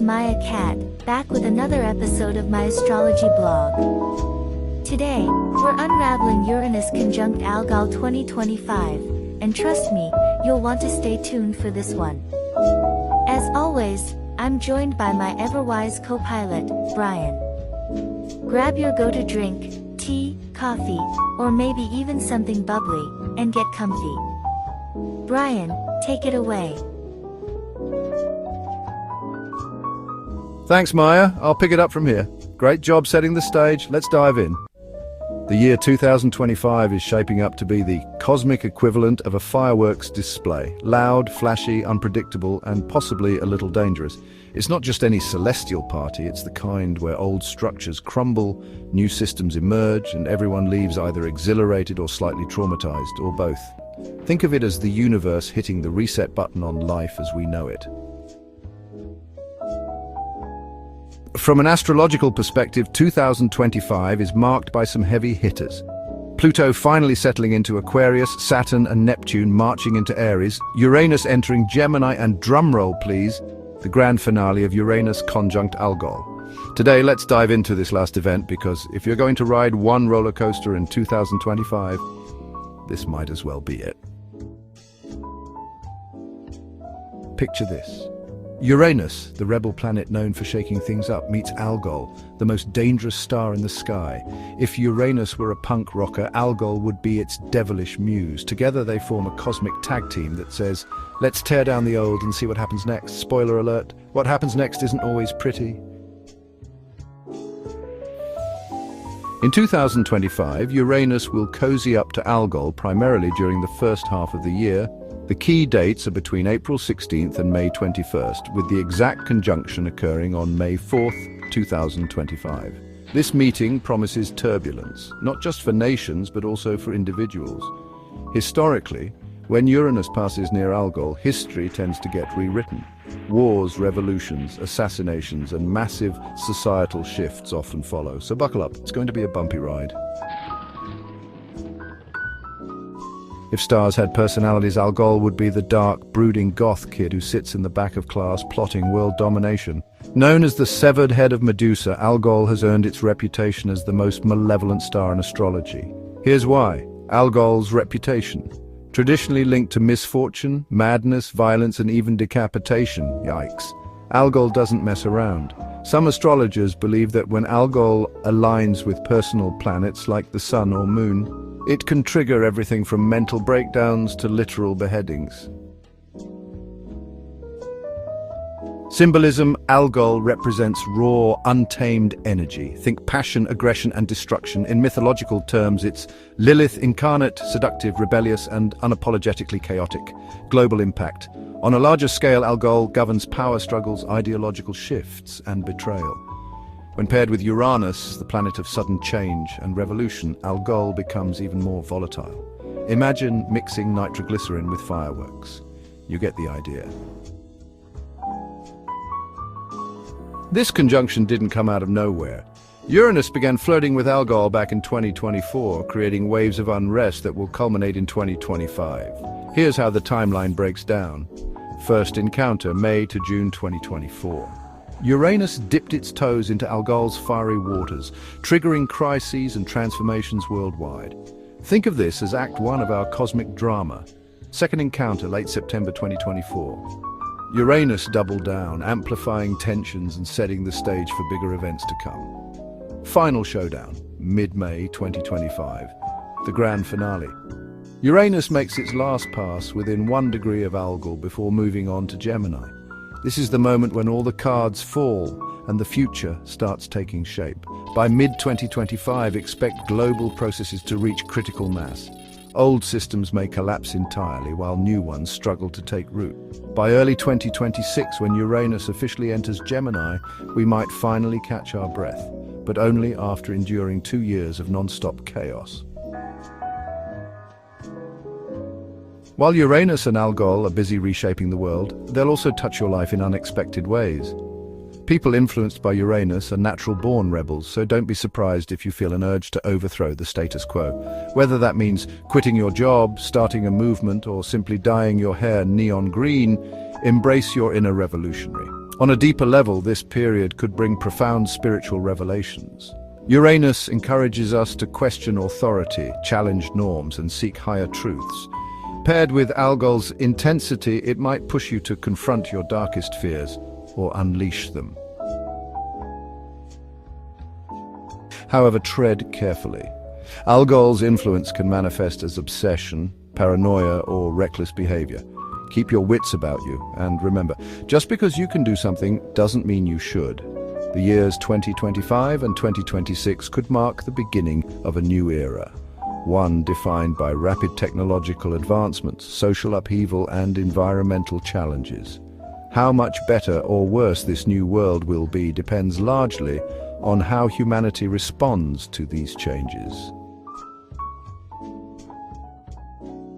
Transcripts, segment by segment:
Maya Cat, back with another episode of my astrology blog. Today, we're unraveling Uranus conjunct Algol 2025, and trust me, you'll want to stay tuned for this one. As always, I'm joined by my ever-wise co-pilot, Brian. Grab your go-to drink, tea, coffee, or maybe even something bubbly, and get comfy. Brian, take it away. Thanks, Maya. I'll pick it up from here. Great job setting the stage. Let's dive in. The year 2025 is shaping up to be the cosmic equivalent of a fireworks display. Loud, flashy, unpredictable, and possibly a little dangerous. It's not just any celestial party, it's the kind where old structures crumble, new systems emerge, and everyone leaves either exhilarated or slightly traumatized, or both. Think of it as the universe hitting the reset button on life as we know it. From an astrological perspective, 2025 is marked by some heavy hitters. Pluto finally settling into Aquarius, Saturn and Neptune marching into Aries, Uranus entering Gemini, and drumroll please, the grand finale of Uranus conjunct Algol. Today, let's dive into this last event because if you're going to ride one roller coaster in 2025, this might as well be it. Picture this. Uranus, the rebel planet known for shaking things up, meets Algol, the most dangerous star in the sky. If Uranus were a punk rocker, Algol would be its devilish muse. Together they form a cosmic tag team that says, let's tear down the old and see what happens next. Spoiler alert, what happens next isn't always pretty. In 2025, Uranus will cozy up to Algol primarily during the first half of the year. The key dates are between April 16th and May 21st, with the exact conjunction occurring on May 4th, 2025. This meeting promises turbulence, not just for nations but also for individuals. Historically, when Uranus passes near Algol, history tends to get rewritten. Wars, revolutions, assassinations, and massive societal shifts often follow. So buckle up, it's going to be a bumpy ride. If stars had personalities, Algol would be the dark, brooding goth kid who sits in the back of class plotting world domination. Known as the severed head of Medusa, Algol has earned its reputation as the most malevolent star in astrology. Here's why. Algol's reputation. Traditionally linked to misfortune, madness, violence, and even decapitation. Yikes. Algol doesn't mess around. Some astrologers believe that when Algol aligns with personal planets like the sun or moon, it can trigger everything from mental breakdowns to literal beheadings. Symbolism: Algol represents raw, untamed energy. Think passion, aggression, and destruction. In mythological terms, it's Lilith incarnate, seductive, rebellious, and unapologetically chaotic. Global impact. On a larger scale, Algol governs power struggles, ideological shifts, and betrayal. When paired with Uranus, the planet of sudden change and revolution, Algol becomes even more volatile. Imagine mixing nitroglycerin with fireworks. You get the idea. This conjunction didn't come out of nowhere. Uranus began flirting with Algol back in 2024, creating waves of unrest that will culminate in 2025. Here's how the timeline breaks down. First encounter, May to June 2024. Uranus dipped its toes into Algol's fiery waters, triggering crises and transformations worldwide. Think of this as Act 1 of our cosmic drama. Second encounter, late September 2024. Uranus doubled down, amplifying tensions and setting the stage for bigger events to come. Final showdown, mid-May 2025. The grand finale. Uranus makes its last pass within 1 degree of Algol before moving on to Gemini. This is the moment when all the cards fall and the future starts taking shape. By mid-2025, expect global processes to reach critical mass. Old systems may collapse entirely while new ones struggle to take root. By early 2026, when Uranus officially enters Gemini, we might finally catch our breath, but only after enduring 2 years of non-stop chaos. While Uranus and Algol are busy reshaping the world, they'll also touch your life in unexpected ways. People influenced by Uranus are natural-born rebels, so don't be surprised if you feel an urge to overthrow the status quo. Whether that means quitting your job, starting a movement, or simply dyeing your hair neon green, embrace your inner revolutionary. On a deeper level, this period could bring profound spiritual revelations. Uranus encourages us to question authority, challenge norms, and seek higher truths. Paired with Algol's intensity, it might push you to confront your darkest fears or unleash them. However, tread carefully. Algol's influence can manifest as obsession, paranoia, or reckless behavior. Keep your wits about you, and remember, just because you can do something doesn't mean you should. The years 2025 and 2026 could mark the beginning of a new era, one defined by rapid technological advancements, social upheaval, and environmental challenges. How much better or worse this new world will be depends largely on how humanity responds to these changes.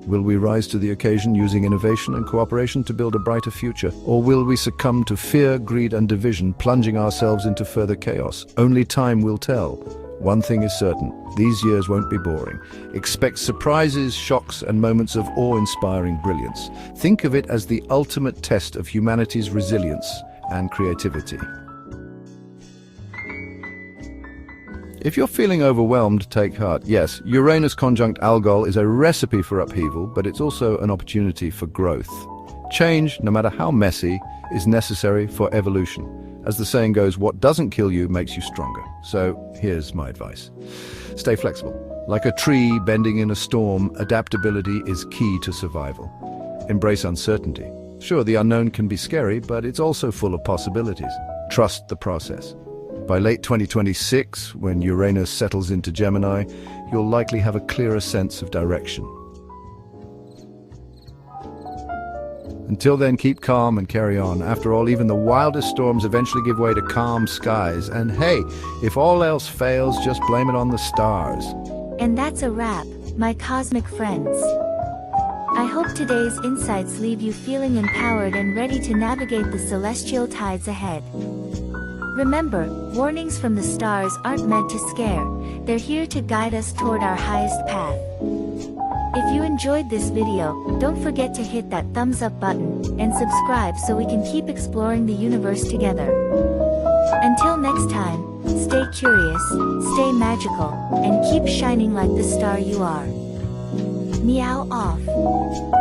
Will we rise to the occasion using innovation and cooperation to build a brighter future? Or will we succumb to fear, greed, and division, plunging ourselves into further chaos? Only time will tell. One thing is certain, these years won't be boring. Expect surprises, shocks, and moments of awe-inspiring brilliance. Think of it as the ultimate test of humanity's resilience and creativity. If you're feeling overwhelmed, take heart. Yes, Uranus conjunct Algol is a recipe for upheaval, but it's also an opportunity for growth. Change, no matter how messy, is necessary for evolution. As the saying goes, what doesn't kill you makes you stronger. So here's my advice. Stay flexible. Like a tree bending in a storm, adaptability is key to survival. Embrace uncertainty. Sure, the unknown can be scary, but it's also full of possibilities. Trust the process. By late 2026, when Uranus settles into Gemini, you'll likely have a clearer sense of direction. Until then, keep calm and carry on. After all, even the wildest storms eventually give way to calm skies. And hey, if all else fails, just blame it on the stars. And that's a wrap, my cosmic friends. I hope today's insights leave you feeling empowered and ready to navigate the celestial tides ahead. Remember, warnings from the stars aren't meant to scare, they're here to guide us toward our highest path. If you enjoyed this video, don't forget to hit that thumbs up button, and subscribe so we can keep exploring the universe together. Until next time, stay curious, stay magical, and keep shining like the star you are. Meow off.